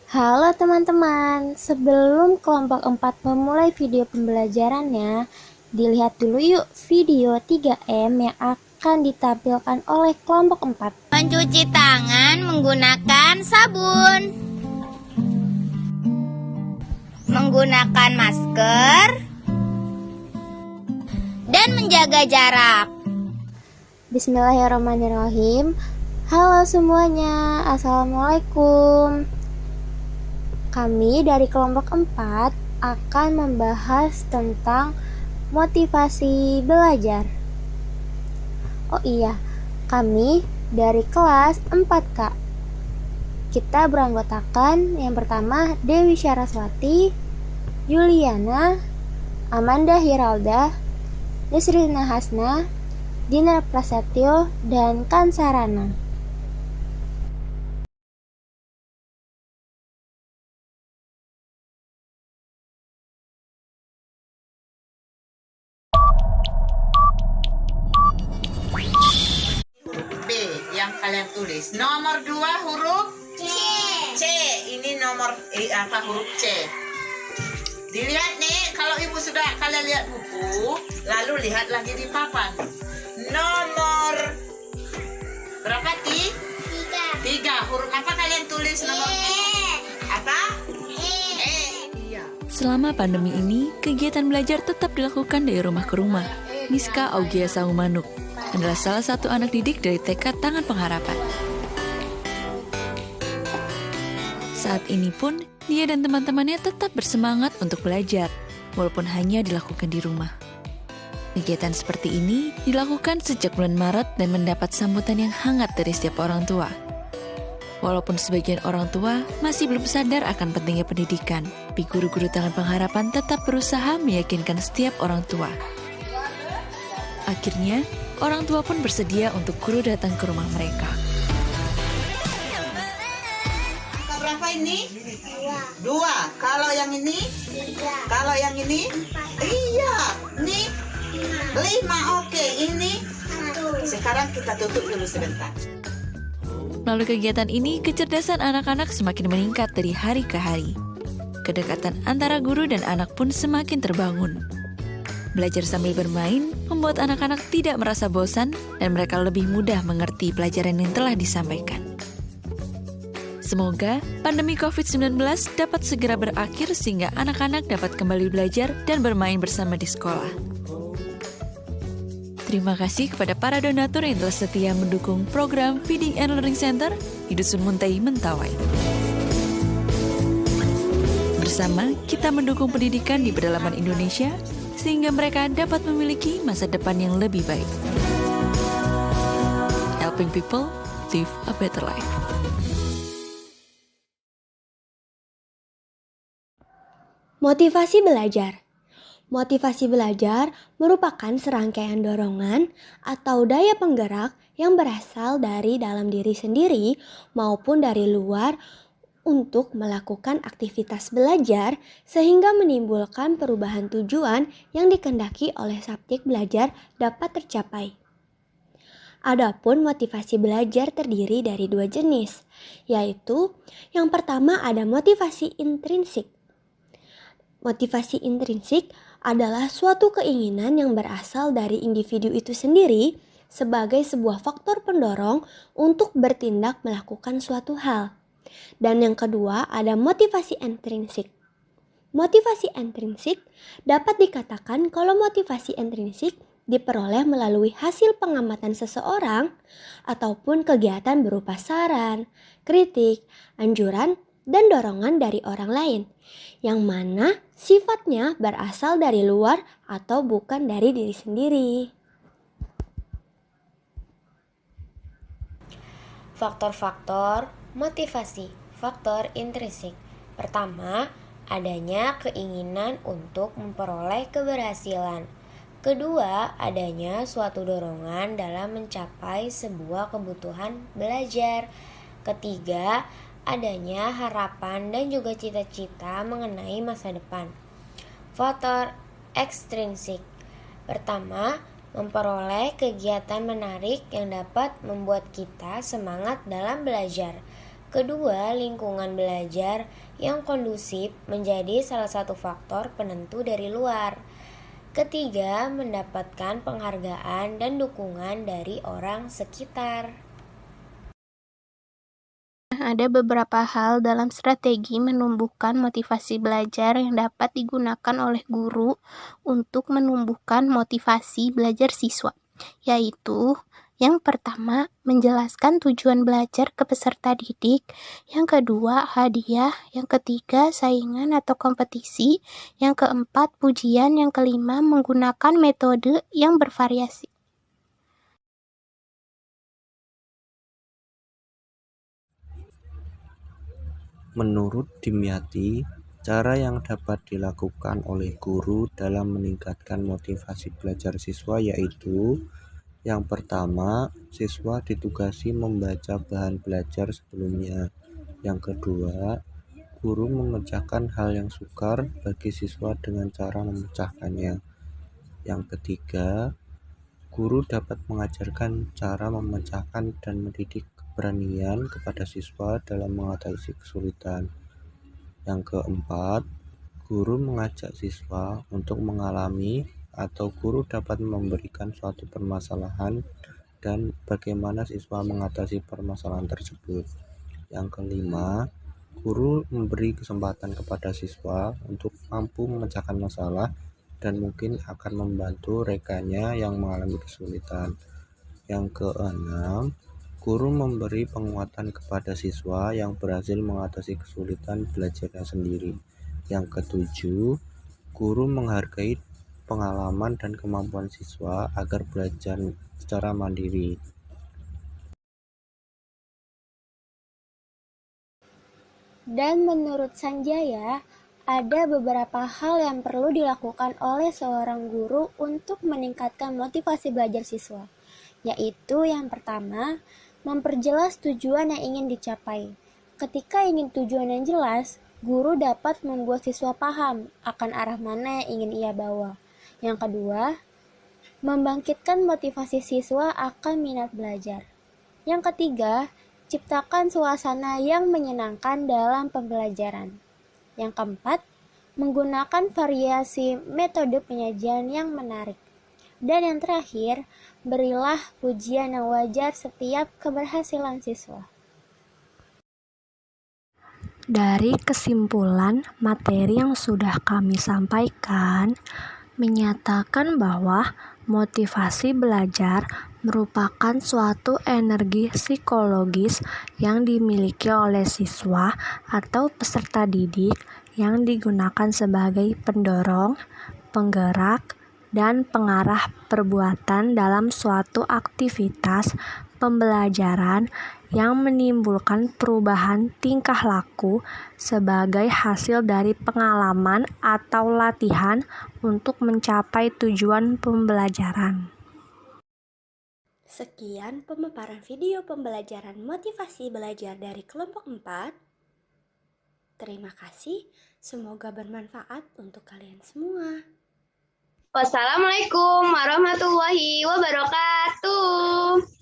Halo teman-teman, sebelum kelompok 4 memulai video pembelajarannya, dilihat dulu yuk video 3M yang akan ditampilkan oleh kelompok 4. Mencuci tangan menggunakan sabun. Menggunakan masker. Dan menjaga jarak. Bismillahirrahmanirrahim. Halo semuanya, Assalamualaikum. Kami dari kelompok 4 akan membahas tentang motivasi belajar. Oh iya, kami dari kelas 4K. Kita beranggotakan yang pertama Dewi Syaraswati, Yuliana, Amanda Hiralda, Nisrina Hasna, Dinar Prasetyo, dan Kansarana. B yang kalian tulis. Nomor 2 huruf C. Ini nomor huruf C. Dilihat nih, kalau ibu sudah kalian lihat buku, lalu lihat lagi di papan. Nomor berapa Ti? 3. Huruf apa kalian tulis nomor? Apa? Iya. Selama pandemi ini, kegiatan belajar tetap dilakukan dari rumah ke rumah. Miska Augia Saumanuk adalah salah satu anak didik dari TK Tangan Pengharapan. Saat ini pun, dia dan teman-temannya tetap bersemangat untuk belajar, walaupun hanya dilakukan di rumah. Kegiatan seperti ini dilakukan sejak bulan Maret dan mendapat sambutan yang hangat dari setiap orang tua. Walaupun sebagian orang tua masih belum sadar akan pentingnya pendidikan, tapi guru-guru Tangan Pengharapan tetap berusaha meyakinkan setiap orang tua. Akhirnya, orang tua pun bersedia untuk guru datang ke rumah mereka. Berapa ini? 2. Kalau yang ini? 3. Kalau yang ini? 4. Iya. Ini 5. Oke, ini 1. Sekarang kita tutup dulu sebentar. Melalui kegiatan ini, kecerdasan anak-anak semakin meningkat dari hari ke hari. Kedekatan antara guru dan anak pun semakin terbangun. Belajar sambil bermain membuat anak-anak tidak merasa bosan dan mereka lebih mudah mengerti pelajaran yang telah disampaikan. Semoga pandemi COVID-19 dapat segera berakhir sehingga anak-anak dapat kembali belajar dan bermain bersama di sekolah. Terima kasih kepada para donatur yang telah setia mendukung program Feeding and Learning Center di Dusun Muntai, Mentawai. Bersama, kita mendukung pendidikan di pedalaman Indonesia sehingga mereka dapat memiliki masa depan yang lebih baik. Helping people live a better life. Motivasi belajar. Motivasi belajar merupakan serangkaian dorongan atau daya penggerak yang berasal dari dalam diri sendiri maupun dari luar untuk melakukan aktivitas belajar sehingga menimbulkan perubahan tujuan yang dikehendaki oleh subjek belajar dapat tercapai. Adapun motivasi belajar terdiri dari 2 jenis, yaitu yang pertama ada motivasi intrinsik. Motivasi intrinsik adalah suatu keinginan yang berasal dari individu itu sendiri sebagai sebuah faktor pendorong untuk bertindak melakukan suatu hal. Dan yang kedua ada motivasi intrinsik. Motivasi intrinsik dapat dikatakan kalau motivasi intrinsik diperoleh melalui hasil pengamatan seseorang ataupun kegiatan berupa saran, kritik, anjuran, dan dorongan dari orang lain, yang mana sifatnya berasal dari luar atau bukan dari diri sendiri. Faktor-faktor motivasi, faktor intrinsik. Pertama, adanya keinginan untuk memperoleh keberhasilan. Kedua, adanya suatu dorongan dalam mencapai sebuah kebutuhan belajar. Ketiga, adanya harapan dan juga cita-cita mengenai masa depan. Faktor ekstrinsik. Pertama, memperoleh kegiatan menarik yang dapat membuat kita semangat dalam belajar. Kedua, lingkungan belajar yang kondusif menjadi salah satu faktor penentu dari luar. Ketiga, mendapatkan penghargaan dan dukungan dari orang sekitar. Ada beberapa hal dalam strategi menumbuhkan motivasi belajar yang dapat digunakan oleh guru untuk menumbuhkan motivasi belajar siswa, yaitu yang pertama, menjelaskan tujuan belajar ke peserta didik. Yang kedua, hadiah. Yang ketiga, saingan atau kompetisi. Yang keempat, pujian. Yang kelima, menggunakan metode yang bervariasi. Menurut Dimyati, cara yang dapat dilakukan oleh guru dalam meningkatkan motivasi belajar siswa yaitu: yang pertama, siswa ditugasi membaca bahan belajar sebelumnya. Yang kedua, guru mengerjakan hal yang sukar bagi siswa dengan cara memecahkannya. Yang ketiga, guru dapat mengajarkan cara memecahkan dan mendidik keberanian kepada siswa dalam mengatasi kesulitan. Yang keempat, guru mengajak siswa untuk mengalami atau guru dapat memberikan suatu permasalahan dan bagaimana siswa mengatasi permasalahan tersebut. Yang kelima, guru memberi kesempatan kepada siswa untuk mampu memecahkan masalah dan mungkin akan membantu rekannya yang mengalami kesulitan. Yang keenam, guru memberi penguatan kepada siswa yang berhasil mengatasi kesulitan belajarnya sendiri. Yang ketujuh, guru menghargai pengalaman dan kemampuan siswa agar belajar secara mandiri. Dan menurut Sanjaya, ada beberapa hal yang perlu dilakukan oleh seorang guru untuk meningkatkan motivasi belajar siswa, yaitu yang pertama, memperjelas tujuan yang ingin dicapai. Ketika ingin tujuan yang jelas, guru dapat membuat siswa paham akan arah mana yang ingin ia bawa. Yang kedua, membangkitkan motivasi siswa akan minat belajar. Yang ketiga, ciptakan suasana yang menyenangkan dalam pembelajaran. Yang keempat, menggunakan variasi metode penyajian yang menarik. Dan yang terakhir, berilah pujian yang wajar setiap keberhasilan siswa. Dari kesimpulan materi yang sudah kami sampaikan, menyatakan bahwa motivasi belajar merupakan suatu energi psikologis yang dimiliki oleh siswa atau peserta didik yang digunakan sebagai pendorong, penggerak, dan pengarah perbuatan dalam suatu aktivitas pembelajaran yang menimbulkan perubahan tingkah laku sebagai hasil dari pengalaman atau latihan untuk mencapai tujuan pembelajaran. Sekian pemaparan video pembelajaran motivasi belajar dari kelompok 4. Terima kasih, semoga bermanfaat untuk kalian semua. Wassalamualaikum warahmatullahi wabarakatuh.